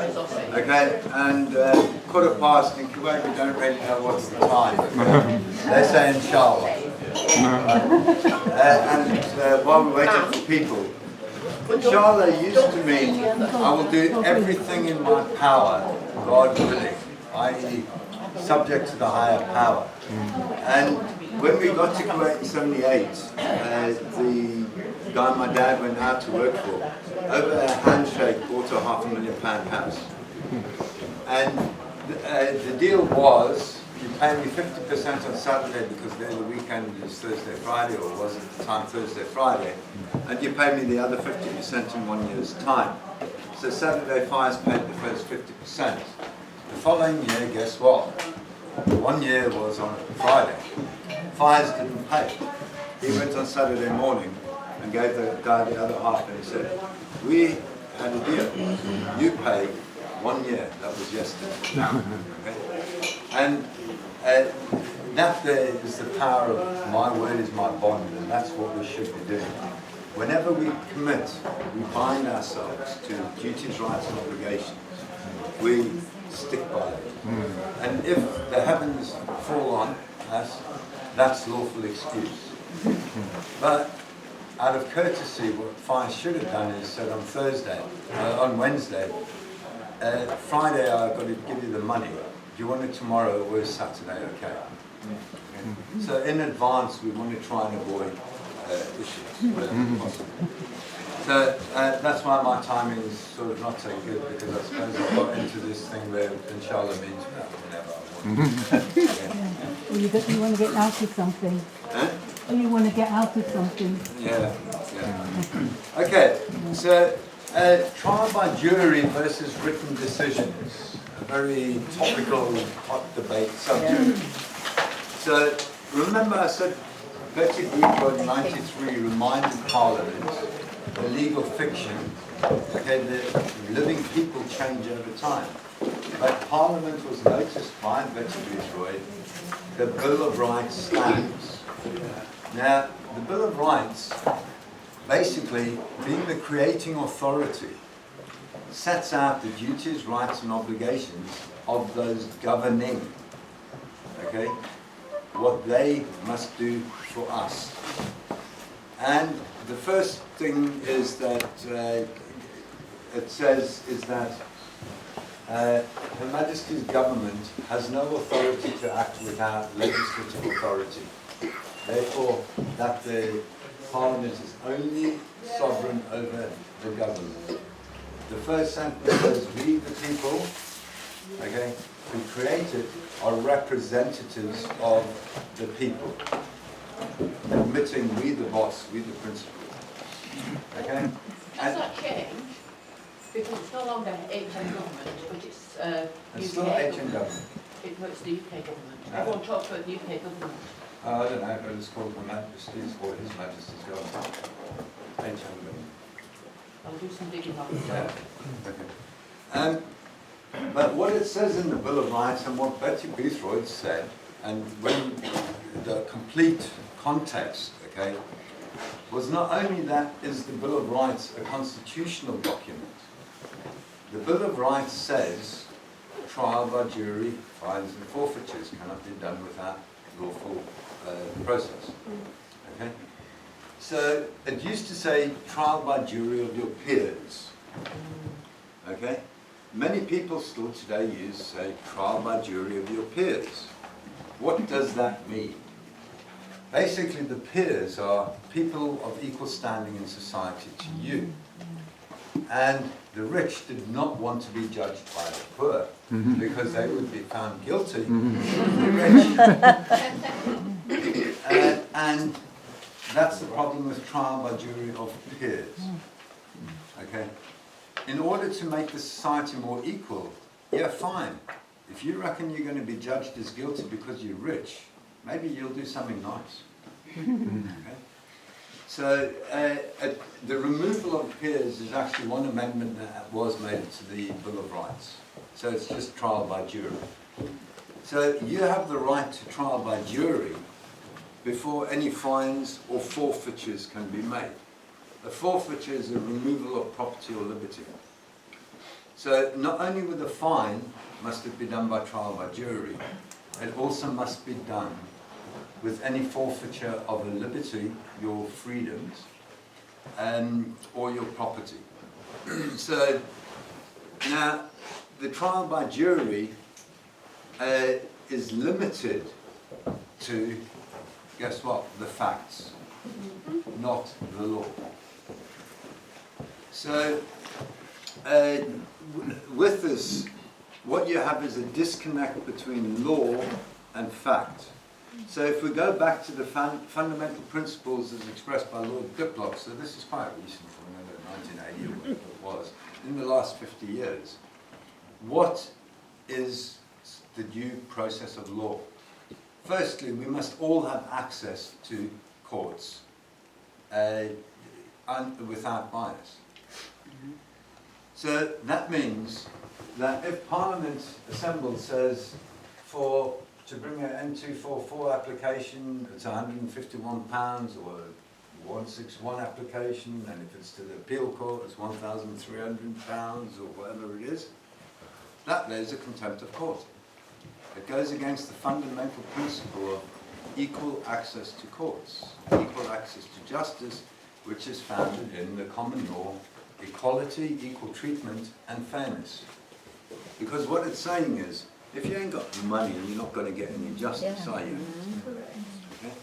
Okay, and quarter past in Kuwait, we don't really know what's the time. Okay? They say inshallah. And while we're waiting for people, inshallah used to mean I will do everything in my power, God willing, i.e. subject to the higher power. And when we got to Kuwait in 78, the guy my dad went out to work for, over a handshake, bought a £500,000 house. And the deal was, you pay me 50% on Saturday because then the weekend is Thursday, Friday, or was at the time Thursday, Friday, and you pay me the other 50% in 1 year's time. So Saturday Fires paid the first 50%. The following year, guess what? 1 year was on Friday. Fires didn't pay. He went on Saturday morning and gave the guy the other half, and he said, we had a deal. You pay 1 year. That was yesterday. Okay? And that there is the power of my word is my bond, and that's what we should be doing. Whenever we commit, we bind ourselves to duties, rights, and obligations. We stick by it. And if the heavens fall on us, that's lawful excuse. But out of courtesy, what Fire should have done is said on Wednesday, Friday I've got to give you the money. Do you want it tomorrow or is Saturday okay? So in advance we want to try and avoid issues wherever possible. So that's why my timing is sort of not so good, because I suppose I've got into this thing where inshallah means whenever I want. Well, you want to get out of something. Huh? Or you want to get out of something. Yeah. Okay, so trial by jury versus written decisions, a very topical, hot debate subject. So remember I said Betty Boothroyd in 93 reminded Parliament the legal fiction, okay, the living people change over time. But Parliament was noticed by Betty Boothroyd, the Bill of Rights stands. Now, the Bill of Rights, basically, being the creating authority, sets out the duties, rights and obligations of those governing, okay, what they must do for us. And the first thing is that it says is that Her Majesty's government has no authority to act without legislative authority. Therefore, that the Parliament is only sovereign over the government. The first sentence says, we the people, okay, who created are representatives of the people. Admitting we the boss, we the principal. Okay? Has that changed? Because it's no longer HM government, but it's It's UK still HM government. It's the UK government. Everyone talks about the UK government. I don't know, but it's called Her Majesty's or His Majesty's government. HM government. I'll do some digging on it. Yeah. Okay. But what it says in the Bill of Rights and what Betty Boothroyd said, and when the complete context, okay, was not only that is the Bill of Rights a constitutional document. The Bill of Rights says trial by jury, fines and forfeitures cannot be done without lawful process. Okay? So it used to say trial by jury of your peers. Okay? Many people still today use trial by jury of your peers. What does that mean? Basically, the peers are people of equal standing in society to you. And the rich did not want to be judged by the poor, because they would be found guilty of the rich. And that's the problem with trial by jury of peers. Okay? In order to make the society more equal, yeah, fine. If you reckon you're going to be judged as guilty because you're rich, maybe you'll do something nice. Okay? So the removal of peers is actually one amendment that was made to the Bill of Rights. So it's just trial by jury. So you have the right to trial by jury before any fines or forfeitures can be made. A forfeiture is a removal of property or liberty. So not only with the fine must it be done by trial by jury, it also must be done with any forfeiture of a liberty, your freedoms, or your property. So now the trial by jury is limited to, guess what, the facts, not the law. So with this, what you have is a disconnect between law and fact. So if we go back to the fundamental principles as expressed by Lord Diplock, so this is quite recent, from 1980 or whatever it was, in the last 50 years, what is the due process of law? Firstly, we must all have access to courts without bias. So that means that if Parliament assembled says to bring an N244 application, it's £151, or 161 application, and if it's to the appeal court, it's £1,300, or whatever it is, that there's a contempt of court. It goes against the fundamental principle of equal access to courts, equal access to justice, which is founded in the common law, equality, equal treatment, and fairness. Because what it's saying is, if you ain't got the money, you're not going to get any justice, are you? Okay?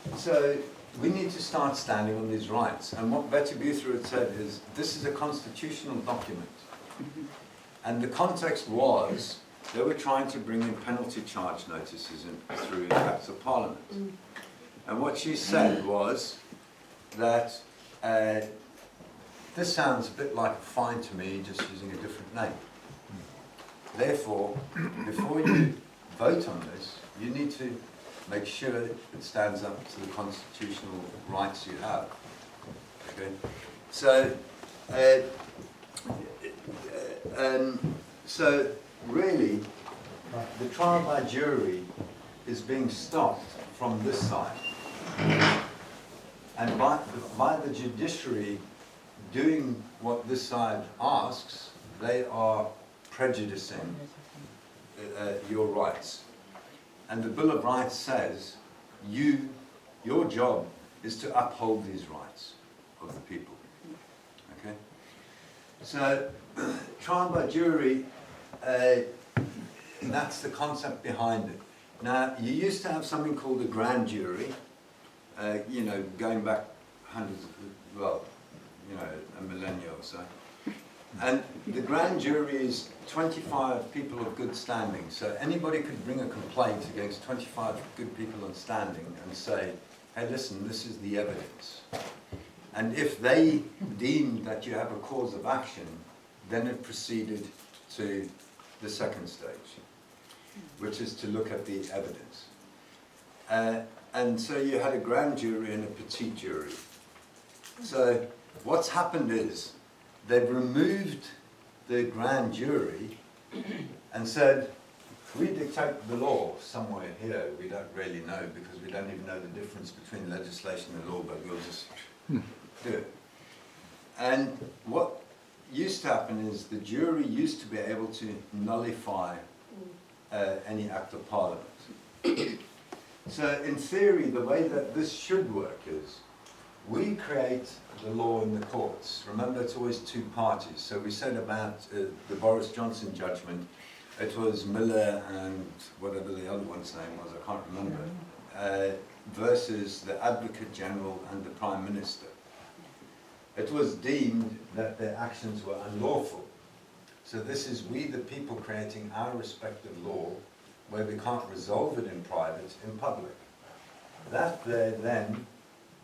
So we need to start standing on these rights. And what Betty Buther had said is, this is a constitutional document. And the context was, they were trying to bring in penalty charge notices through Acts of Parliament. And what she said was that this sounds a bit like a fine to me, just using a different name. Therefore, before you vote on this, you need to make sure it stands up to the constitutional rights you have. Okay? So, so really, the trial by jury is being stopped from this side. And by the judiciary doing what this side asks, they are prejudicing your rights. And the Bill of Rights says, your job is to uphold these rights of the people. Okay? So, trial by jury, that's the concept behind it. Now, you used to have something called a grand jury, you know, going back hundreds of, well, you know, a millennia or so. And the grand jury is 25 people of good standing. So anybody could bring a complaint against 25 good people on standing and say, hey, listen, this is the evidence. And if they deemed that you have a cause of action, then it proceeded to the second stage, which is to look at the evidence. And so you had a grand jury and a petite jury. So what's happened is they've removed the grand jury and said, we dictate the law somewhere here. We don't really know, because we don't even know the difference between legislation and law, but we'll just do it. And what used to happen is the jury used to be able to nullify any act of Parliament. So in theory, the way that this should work is, we create the law in the courts. Remember, it's always two parties. So we said about the Boris Johnson judgment, it was Miller and whatever the other one's name was, I can't remember, versus the Advocate General and the Prime Minister. It was deemed that their actions were unlawful. So this is we, the people, creating our respective law, where we can't resolve it in private, in public. That there then,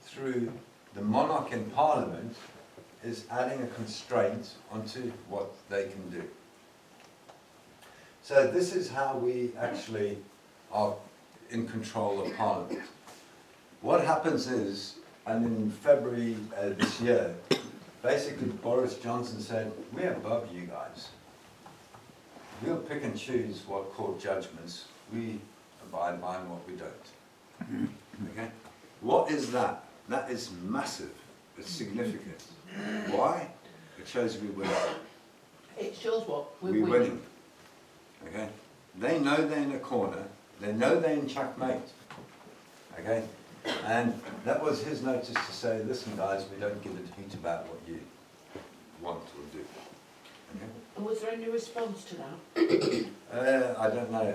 through the monarch in Parliament, is adding a constraint onto what they can do. So this is how we actually are in control of Parliament. What happens is, and in February this year, basically Boris Johnson said, we're above you guys. We'll pick and choose what court judgments we abide by and what we don't. Okay? What is that? That is massive. It's significant. Why? It shows we're winning. It shows what we're We're winning. winning. Okay? They know they're in a corner. They know they're in checkmate. Okay? And that was his notice to say, listen guys, we don't give a hoot about what you want or do. Okay? And was there any response to that? I don't know.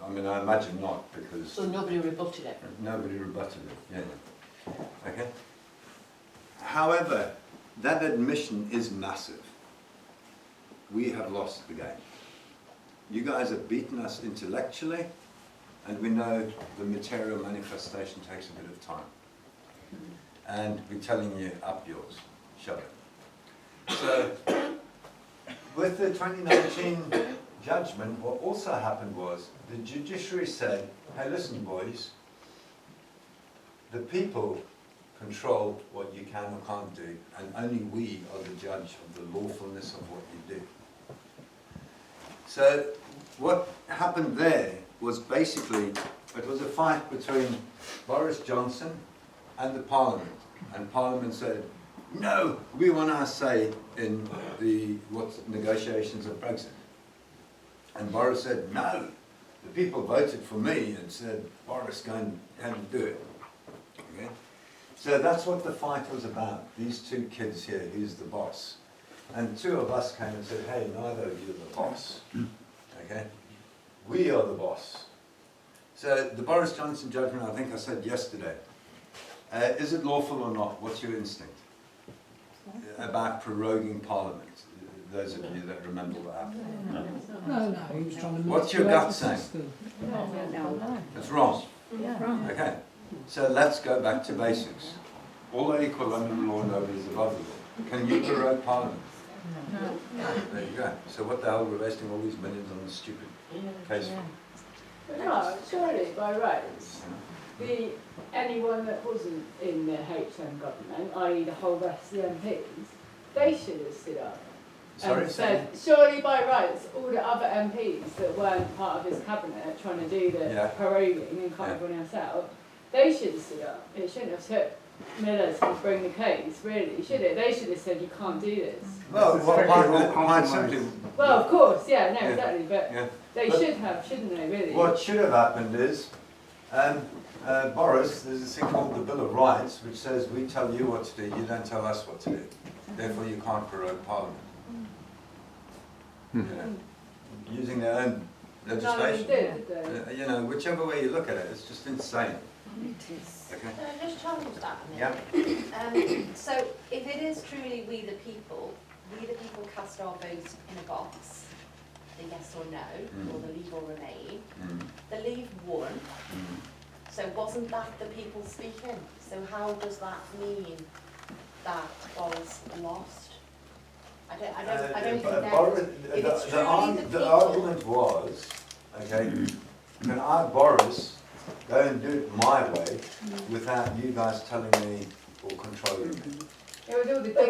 I mean, I imagine not, because So nobody rebutted it? nobody rebutted it. Yeah. Okay? However, that admission is massive. We have lost the game. You guys have beaten us intellectually, and we know the material manifestation takes a bit of time. And we're telling you, up yours, shove it. So, with the 2019 judgment, what also happened was the judiciary said, hey, listen, boys, the people control what you can or can't do, and only we are the judge of the lawfulness of what you do. So what happened there was basically, it was a fight between Boris Johnson and the Parliament. And Parliament said, no, we want our say in the negotiations of Brexit. And Boris said, no, the people voted for me and said, Boris, go and do it. Okay? So that's what the fight was about. These two kids here, who's the boss? And two of us came and said, hey, neither of you are the boss. Okay? We are the boss. So the Boris Johnson judgment, I think I said yesterday, is it lawful or not? What's your instinct about proroguing Parliament? Those of you that remember what happened. No. He was trying to What's your gut saying? No. It's wrong. Yeah. Okay. So let's go back to basics. All are equal under the law, nobody is above the law. Can you prorogue Parliament? No. There you go. So what the hell, we're wasting all these millions on this stupid case for? No, surely by rights, anyone that wasn't in the HM government, i.e. the whole rest of the MPs, they should have stood up Sorry, and said, surely by rights, all the other MPs that weren't part of his cabinet trying to do the Yeah. proroguing and cut Yeah. everyone else out, they should have stood up. It shouldn't have took Miller to bring the case, really, should it? They should have said, you can't do this. Well, quite simply, Well, of course, yeah, no, Yeah. exactly, but yeah. they But- should have, shouldn't they, really? What should have happened is, Boris, there's this thing called the Bill of Rights, which says we tell you what to do, you don't tell us what to do. Therefore, you can't prorogue Parliament. You know, using their own None of them legislation. did they? You know, whichever way you look at it, it's just insane. Okay. Can I just challenge that a Yeah. minute? So if it is truly we the people cast our vote in a box, the yes or no, or the leave or remain. The leave won, so wasn't that the people speaking? So how does that mean that Boris lost? I don't think that. If it's truly the The people. argument was, okay, can I, Boris, go and do it my way without you guys telling me or controlling me? It was all the